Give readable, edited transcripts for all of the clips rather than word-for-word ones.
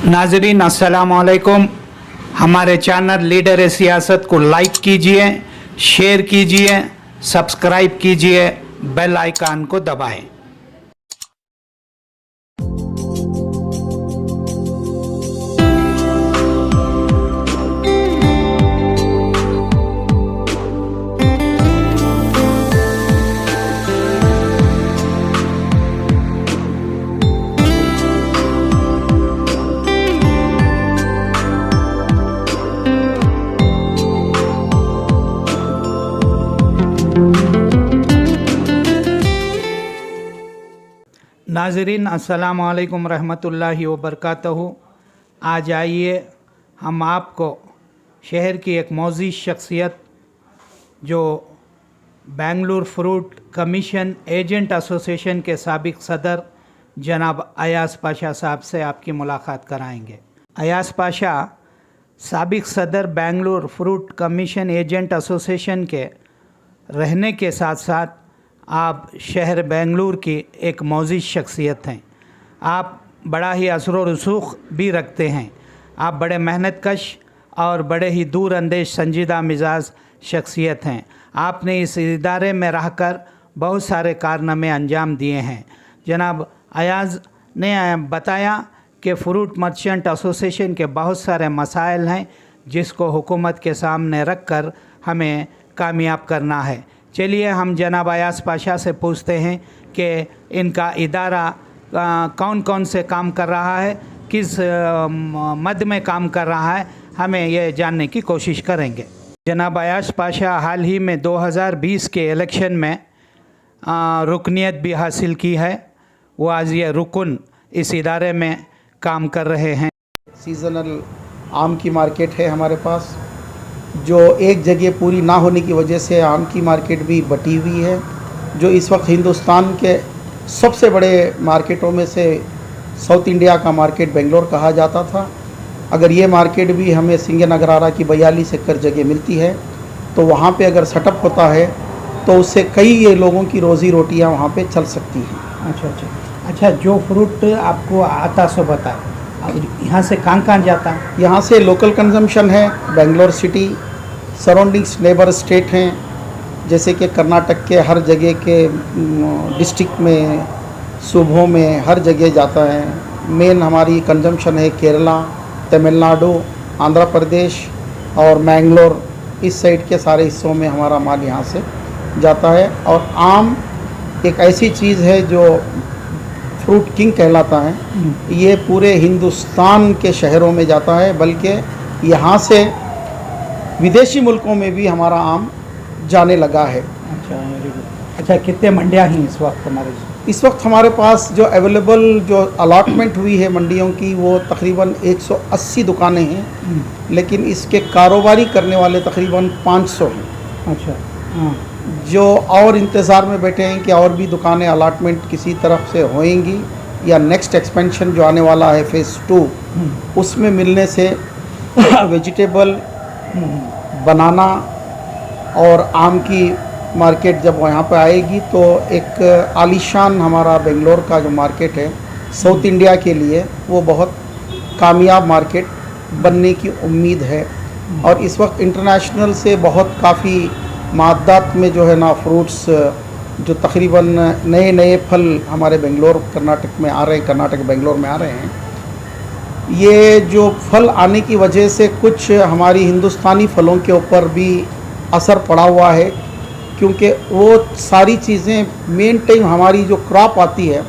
नाजरीन अस्सलाम वालेकुम। हमारे चैनल लीडर सियासत को लाइक कीजिए, शेयर कीजिए, सब्सक्राइब कीजिए, बेल आइकन को दबाएं। नाजरीन अस्सलाम वालेकुम रहमतुल्लाहि व बरकातहू। आज आइए हम आपको शहर की एक मौज़ी शख्सियत जो Bengaluru fruit commission agent association के साबिक सदर जनाब अयाज पाशा साहब से आपकी मुलाकात कराएंगे। अयाज पाशा साबिक सदर Bengaluru fruit commission agent association के रहने के साथ साथ आप शहर बेंगलुरु की एक मौज़ी शख्सियत हैं। आप बड़ा ही असर व रसूख भी रखते हैं। आप बड़े मेहनत कश और बड़े ही दूर अंदेश संजीदा मिजाज शख्सियत हैं। आपने इस इदारे में रहकर बहुत सारे कारनामे अंजाम दिए हैं। जनाब अयाज ने बताया कि फ्रूट मर्चेंट एसोसिएशन के बहुत सारे मसाइल हैं जिसको हुकूमत के सामने रख कर हमें कामयाब करना है। चलिए हम जनाब अयाज पाशा से पूछते हैं कि इनका इदारा कौन कौन से काम कर रहा है, किस मद में काम कर रहा है, हमें यह जानने की कोशिश करेंगे। जनाब अयाज पाशा हाल ही में 2020 के इलेक्शन में रुकनियत भी हासिल की है। वो आज ये रुकन इस इदारे में काम कर रहे हैं। सीज़नल आम की मार्केट है हमारे पास, जो एक जगह पूरी ना होने की वजह से आम की मार्केट भी बटी हुई है। जो इस वक्त हिंदुस्तान के सबसे बड़े मार्केटों में से साउथ इंडिया का मार्केट बेंगलोर कहा जाता था। अगर ये मार्केट भी हमें सिंगनगरारा की 42 एकड़ जगह मिलती है तो वहाँ पे अगर सेटअप होता है तो उससे कई ये लोगों की रोज़ी रोटियाँ वहाँ पे चल सकती हैं। अच्छा, जो फ्रूट आपको आता सो बता, यहाँ से कहाँ जाता है? यहाँ से लोकल कंजम्पशन है, Bangalore city, surroundings neighbour state हैं, जैसे कि कर्नाटक के हर जगह के डिस्ट्रिक्ट में, सूबों में हर जगह जाता है। मेन हमारी कंजम्पशन है केरला, तमिलनाडु, आंध्र प्रदेश और मैंगलोर, इस साइड के सारे हिस्सों में हमारा माल यहाँ से जाता है। और आम एक ऐसी चीज़ है जो फ्रूट किंग कहलाता है। ये पूरे हिंदुस्तान के शहरों में जाता है, बल्कि यहाँ से विदेशी मुल्कों में भी हमारा आम जाने लगा है। अच्छा, कितने मंडियाँ हैं इस वक्त हमारे? इस वक्त हमारे पास जो अवेलेबल जो अलॉटमेंट हुई है मंडियों की वो तकरीबन 180 दुकानें हैं, लेकिन इसके कारोबारी करने वाले तकरीबन 500 हैं। अच्छा, हाँ। जो और इंतज़ार में बैठे हैं कि और भी दुकानें अलॉटमेंट किसी तरफ से होएंगी या नेक्स्ट एक्सपेंशन जो आने वाला है फेज़ 2 उसमें मिलने से वेजिटेबल, बनाना और आम की मार्केट जब यहाँ पे आएगी तो एक आलीशान हमारा बेंगलोर का जो मार्केट है साउथ इंडिया के लिए वो बहुत कामयाब मार्केट बनने की उम्मीद है। और इस वक्त इंटरनेशनल से बहुत काफ़ी मादात में जो है ना फ्रूट्स जो तकरीबन नए फल हमारे बेंगलोर कर्नाटक में आ रहे हैं, कर्नाटक बेंगलोर में आ रहे हैं। ये जो फल आने की वजह से कुछ हमारी हिंदुस्तानी फलों के ऊपर भी असर पड़ा हुआ है, क्योंकि वो सारी चीज़ें मेन टाइम हमारी जो क्रॉप आती है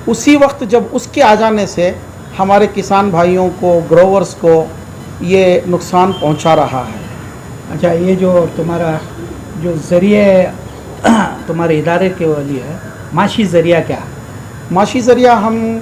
उसी वक्त जब उसके आ जाने से हमारे किसान भाइयों को, ग्रोवर्स को ये नुकसान पहुंचा रहा है। अच्छा, ये जो तुम्हारा जो ज़रिए तुम्हारे इदारे के लिए है, माशी ज़रिया क्या? माशी ज़रिया हम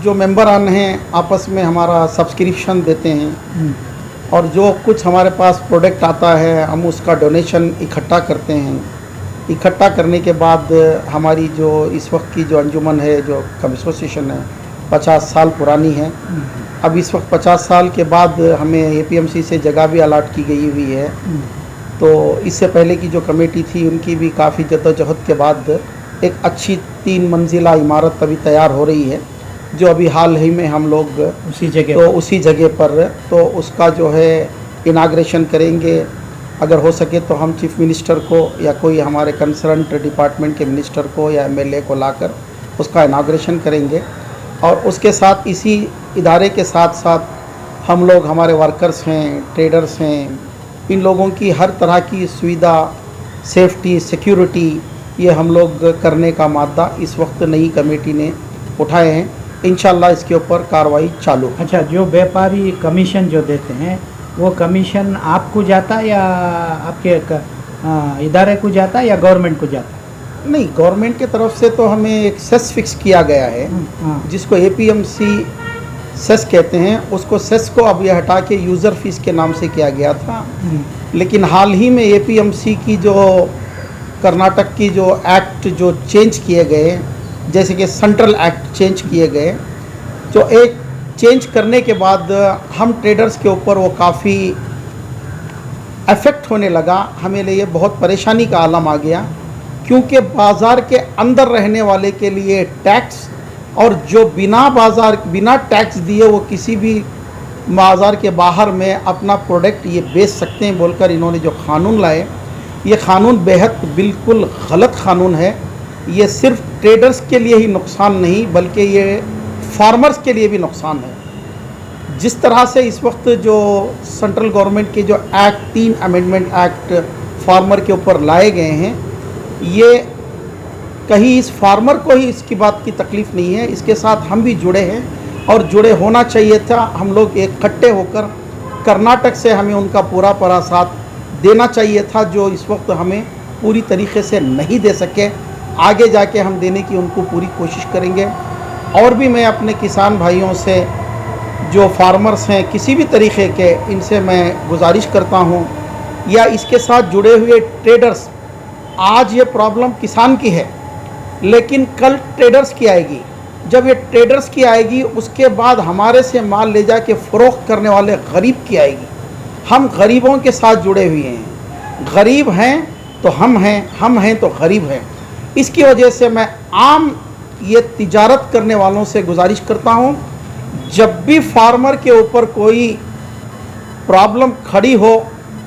जो मेंबरान हैं आपस में हमारा सब्सक्रिप्शन देते हैं और जो कुछ हमारे पास प्रोडक्ट आता है हम उसका डोनेशन इकट्ठा करते हैं। इकट्ठा करने के बाद हमारी जो इस वक्त की जो अंजुमन है, जो एसोसिएशन है, 50 साल पुरानी है। अब इस वक्त 50 साल के बाद हमें APMC से जगह भी अलाट की गई हुई है। तो इससे पहले की जो कमेटी थी उनकी भी काफ़ी जद्दोजहद के बाद एक अच्छी 3 मंजिला इमारत अभी तैयार हो रही है, जो अभी हाल ही में हम लोग उसी जगह तो उसी जगह पर तो उसका जो है इनाग्रेशन करेंगे। अगर हो सके तो हम चीफ मिनिस्टर को या कोई हमारे कंसर्न्ड डिपार्टमेंट के मिनिस्टर को या एमएलए को लाकर उसका इनाग्रेशन करेंगे। और उसके साथ इसी इदारे के साथ साथ हम लोग, हमारे वर्कर्स हैं, ट्रेडर्स हैं, इन लोगों की हर तरह की सुविधा, सेफ्टी, सिक्योरिटी, ये हम लोग करने का मादा इस वक्त नई कमेटी ने उठाए हैं। इंशाल्लाह इसके ऊपर कार्रवाई चालू है। अच्छा, जो व्यापारी कमीशन जो देते हैं वो कमीशन आपको जाता या आपके इदारे को जाता या गवर्नमेंट को जाता? नहीं, गवर्नमेंट की तरफ से तो हमें एक सेस फिक्स किया गया है जिसको APMC सेस कहते हैं। उसको सेस को अब ये हटा के यूज़र फीस के नाम से किया गया था। लेकिन हाल ही में APMC की जो कर्नाटक की जो एक्ट जो चेंज किए गए, जैसे कि सेंट्रल एक्ट चेंज किए गए, जो एक चेंज करने के बाद हम ट्रेडर्स के ऊपर वो काफ़ी अफेक्ट होने लगा। हमें लिए बहुत परेशानी का आलम आ गया, क्योंकि बाज़ार के अंदर रहने वाले के लिए टैक्स, और जो बिना टैक्स दिए वो किसी भी बाज़ार के बाहर में अपना प्रोडक्ट ये बेच सकते हैं बोलकर इन्होंने जो क़ानून लाए, ये क़ानून बेहद बिल्कुल गलत क़ानून है। ये सिर्फ ट्रेडर्स के लिए ही नुकसान नहीं बल्कि ये फार्मर्स के लिए भी नुकसान है। जिस तरह से इस वक्त जो सेंट्रल गवर्नमेंट के जो एक्ट 3 अमेंडमेंट एक्ट फार्मर के ऊपर लाए गए हैं, ये कहीं इस फार्मर को ही इसकी बात की तकलीफ़ नहीं है, इसके साथ हम भी जुड़े हैं और जुड़े होना चाहिए था। हम लोग इकट्ठे होकर कर्नाटक से हमें उनका पूरा साथ देना चाहिए था, जो इस वक्त हमें पूरी तरीके से नहीं दे सके। आगे जाके हम देने की उनको पूरी कोशिश करेंगे। और भी मैं अपने किसान भाइयों से, जो फार्मर्स हैं किसी भी तरीके के, इनसे मैं गुजारिश करता हूं, या इसके साथ जुड़े हुए ट्रेडर्स, आज ये प्रॉब्लम किसान की है लेकिन कल ट्रेडर्स की आएगी। जब ये ट्रेडर्स की आएगी उसके बाद हमारे से माल ले जाके फ़रोख्त करने वाले गरीब की आएगी। हम गरीबों के साथ जुड़े हुए हैं, गरीब हैं तो हम हैं तो गरीब हैं। इसकी वजह से मैं आम ये तिजारत करने वालों से गुजारिश करता हूँ, जब भी फार्मर के ऊपर कोई प्रॉब्लम खड़ी हो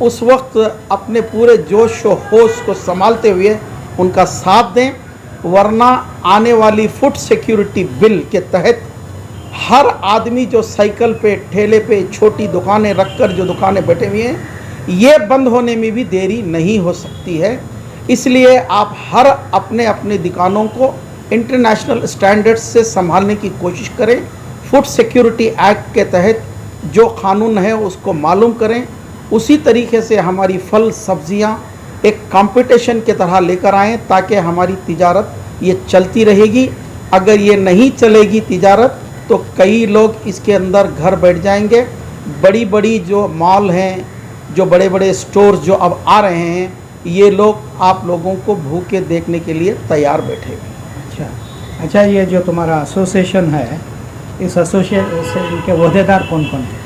उस वक्त अपने पूरे जोश व होश को संभालते हुए उनका साथ दें, वरना आने वाली फूड सिक्योरिटी बिल के तहत हर आदमी जो साइकिल पे, ठेले पे, छोटी दुकानें रखकर जो दुकानें बैठे हुए हैं, ये बंद होने में भी देरी नहीं हो सकती है। इसलिए आप हर अपने दुकानों को इंटरनेशनल स्टैंडर्ड्स से संभालने की कोशिश करें। फूड सिक्योरिटी एक्ट के तहत जो कानून है उसको मालूम करें। उसी तरीके से हमारी फल सब्जियां एक कंपटीशन की तरह लेकर आएँ ताकि हमारी तिजारत ये चलती रहेगी। अगर ये नहीं चलेगी तिजारत तो कई लोग इसके अंदर घर बैठ जाएंगे। बड़ी बड़ी जो मॉल हैं, जो बड़े बड़े स्टोर जो अब आ रहे हैं, ये लोग आप लोगों को भूखे देखने के लिए तैयार बैठे हैं। अच्छा, ये जो तुम्हारा एसोसिएशन है, इस एसोसिएशन के ओहदेदार कौन कौन हैं?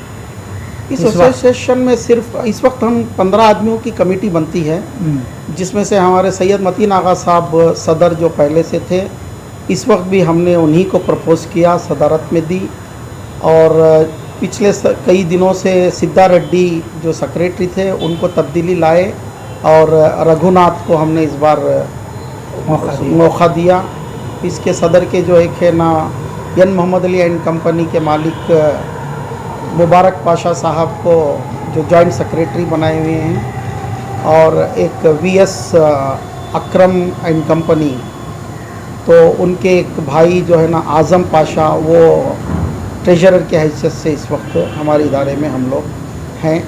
इस एसोसिएशन में सिर्फ इस वक्त हम 15 आदमियों की कमेटी बनती है, जिसमें से हमारे सैयद मतीन आगा साहब सदर जो पहले से थे, इस वक्त भी हमने उन्हीं को प्रपोज़ किया, सदारत में दी। और पिछले कई दिनों से सिद्धा रेड्डी जो सेक्रेटरी थे उनको तब्दीली लाए और रघुनाथ को हमने इस बार मौका दिया। इसके सदर के जो एक है ना, N Mohammad Ali and company के मालिक मुबारक पाशा साहब को जो जॉइंट सेक्रेटरी बनाए हुए हैं, और एक VS अकरम एंड कंपनी, तो उनके एक भाई जो है ना आज़म पाशा, वो ट्रेजरर के हैसियत से इस वक्त हमारे इदारे में हम लोग हैं।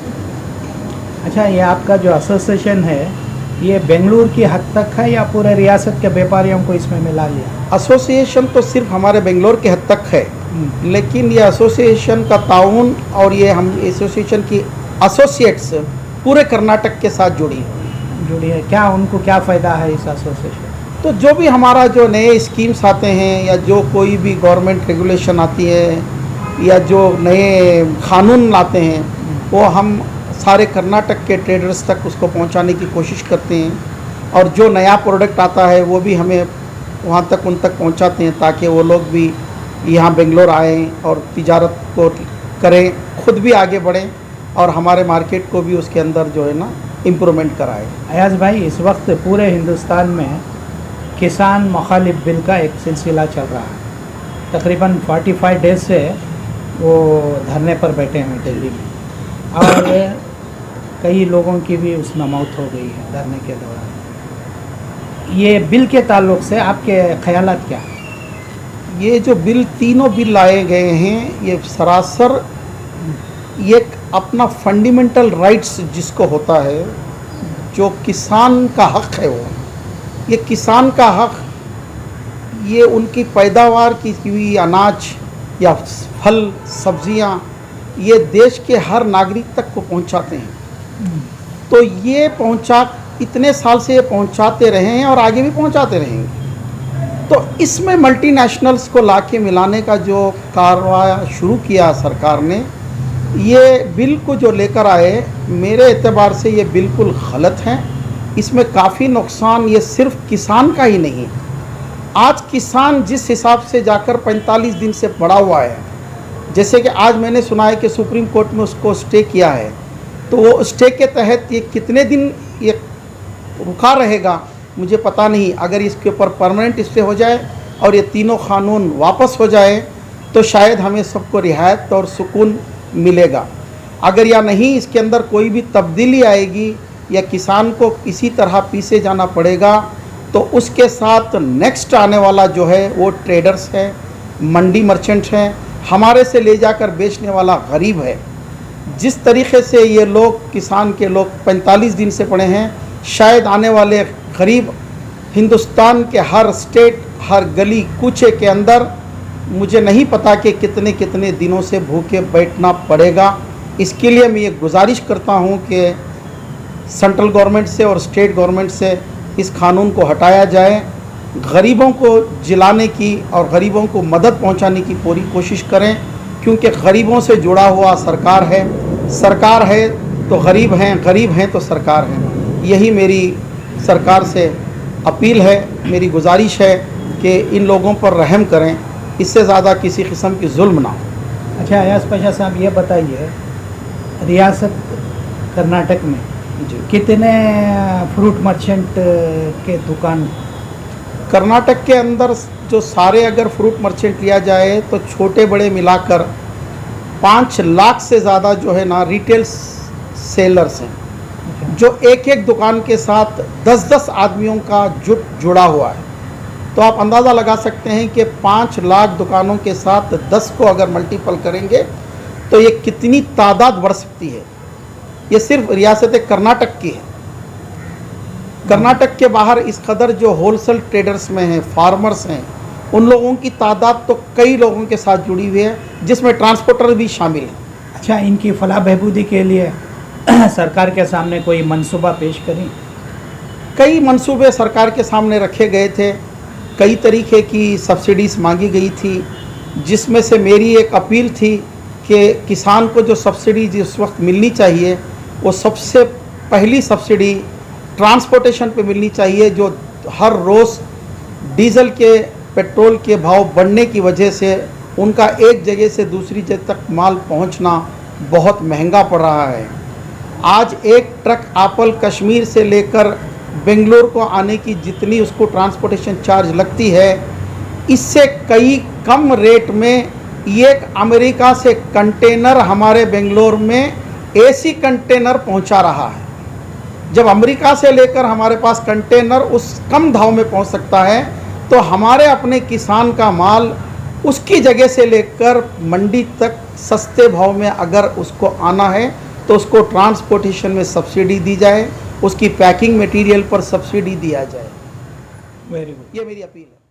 अच्छा, ये आपका जो एसोसिएशन है ये बेंगलुरु की हद तक है या पूरे रियासत के व्यापारियों को इसमें मिला लिया? एसोसिएशन तो सिर्फ हमारे बेंगलोर के हद तक है, लेकिन ये एसोसिएशन का ताउन और ये हम एसोसिएशन की एसोसिएट्स पूरे कर्नाटक के साथ जुड़ी है। क्या उनको क्या फ़ायदा है इस एसोसिएशन? तो जो भी हमारा जो नए स्कीम्स आते हैं या जो कोई भी गवर्नमेंट रेगुलेशन आती है या जो नए कानून लाते हैं, वो हम सारे कर्नाटक के ट्रेडर्स तक उसको पहुंचाने की कोशिश करते हैं। और जो नया प्रोडक्ट आता है वो भी हमें वहाँ तक उन तक पहुँचाते हैं ताकि वो लोग भी यहाँ बेंगलोर आएँ और तिजारत को करें, खुद भी आगे बढ़ें और हमारे मार्केट को भी उसके अंदर जो है ना इम्प्रूवमेंट कराएं। अयाज भाई, इस वक्त पूरे हिंदुस्तान में किसान मुखालिफ बिल का एक सिलसिला चल रहा है। तकरीबन 45 डेज से वो धरने पर बैठे हैं दिल्ली में, और कई लोगों की भी उसमें मौत हो गई है धरने के दौरान। ये बिल के ताल्लुक से आपके ख्यालात क्या हैं? ये जो बिल, तीनों बिल लाए गए हैं, ये सरासर ये अपना फंडामेंटल राइट्स जिसको होता है, जो किसान का हक है, वो ये किसान का हक, ये उनकी पैदावार की हुई अनाज या फल सब्जियां ये देश के हर नागरिक तक को पहुंचाते हैं। तो ये इतने साल से ये पहुंचाते रहे हैं और आगे भी पहुंचाते रहेंगे। तो इसमें मल्टीनेशनल्स को लाके मिलाने का जो कार्रवाई शुरू किया सरकार ने, ये बिल को जो लेकर आए, मेरे एतबार से ये बिल्कुल गलत हैं। इसमें काफ़ी नुकसान ये सिर्फ किसान का ही नहीं, आज किसान जिस हिसाब से जाकर 45 दिन से पड़ा हुआ है, जैसे कि आज मैंने सुना है कि सुप्रीम कोर्ट में उसको स्टे किया है, तो वो स्टे के तहत ये कितने दिन ये रुका रहेगा मुझे पता नहीं। अगर इसके ऊपर परमानेंट स्टे हो जाए और ये तीनों कानून वापस हो जाए तो शायद हमें सबको रियायत और सुकून मिलेगा। अगर या नहीं इसके अंदर कोई भी तब्दीली आएगी या किसान को इसी तरह पीछे जाना पड़ेगा, तो उसके साथ नेक्स्ट आने वाला जो है वो ट्रेडर्स है, मंडी मर्चेंट हैं, हमारे से ले जाकर बेचने वाला गरीब है। जिस तरीके से ये लोग किसान के लोग 45 दिन से पड़े हैं, शायद आने वाले गरीब हिंदुस्तान के हर स्टेट, हर गली कूचे के अंदर मुझे नहीं पता कि कितने कितने दिनों से भूखे बैठना पड़ेगा। इसके लिए मैं ये गुजारिश करता हूँ कि सेंट्रल गवर्नमेंट से और स्टेट गवर्नमेंट से इस कानून को हटाया जाए, गरीबों को जिलाने की और गरीबों को मदद पहुँचाने की पूरी कोशिश करें, क्योंकि गरीबों से जुड़ा हुआ सरकार है, सरकार है तो गरीब हैं, गरीब हैं तो सरकार है। यही मेरी सरकार से अपील है, मेरी गुजारिश है कि इन लोगों पर रहम करें, इससे ज़्यादा किसी किस्म की जुल्म ना हो। अच्छा अयाज पाशा साहब, ये बताइए, रियासत कर्नाटक में कितने फ्रूट मर्चेंट के दुकान? कर्नाटक के अंदर जो सारे अगर फ्रूट मर्चेंट लिया जाए तो छोटे बड़े मिलाकर 5 लाख से ज़्यादा जो है ना रिटेल सेलर्स हैं, जो एक एक दुकान के साथ 10-10 आदमियों का जुड़ा हुआ है। तो आप अंदाज़ा लगा सकते हैं कि 5 लाख दुकानों के साथ 10 को अगर मल्टीपल करेंगे तो ये कितनी तादाद बढ़ सकती है। ये सिर्फ रियासत कर्नाटक की है। कर्नाटक के बाहर इस कदर जो होलसेल ट्रेडर्स में हैं, फार्मर्स हैं, उन लोगों की तादाद तो कई लोगों के साथ जुड़ी हुई है, जिसमें ट्रांसपोर्टर भी शामिल हैं। अच्छा, इनकी फलाह बहबूदी के लिए सरकार के सामने कोई मंसूबा पेश करें? कई मंसूबे सरकार के सामने रखे गए थे, कई तरीके की सब्सिडीज़ मांगी गई थी, जिसमें से मेरी एक अपील थी कि किसान को जो सब्सिडी जिस वक्त मिलनी चाहिए, वो सबसे पहली सब्सिडी ट्रांसपोर्टेशन पे मिलनी चाहिए। जो हर रोज़ डीज़ल के, पेट्रोल के भाव बढ़ने की वजह से उनका एक जगह से दूसरी जगह तक माल पहुंचना बहुत महंगा पड़ रहा है। आज एक ट्रक एप्पल कश्मीर से लेकर बेंगलोर को आने की जितनी उसको ट्रांसपोर्टेशन चार्ज लगती है, इससे कई कम रेट में एक अमेरिका से कंटेनर हमारे बेंगलोर में एसी कंटेनर पहुंचा रहा है। जब अमेरिका से लेकर हमारे पास कंटेनर उस कम भाव में पहुंच सकता है, तो हमारे अपने किसान का माल उसकी जगह से लेकर मंडी तक सस्ते भाव में अगर उसको आना है तो उसको ट्रांसपोर्टेशन में सब्सिडी दी जाए, उसकी पैकिंग मटेरियल पर सब्सिडी दिया जाए। वेरी गुड, ये मेरी अपील है।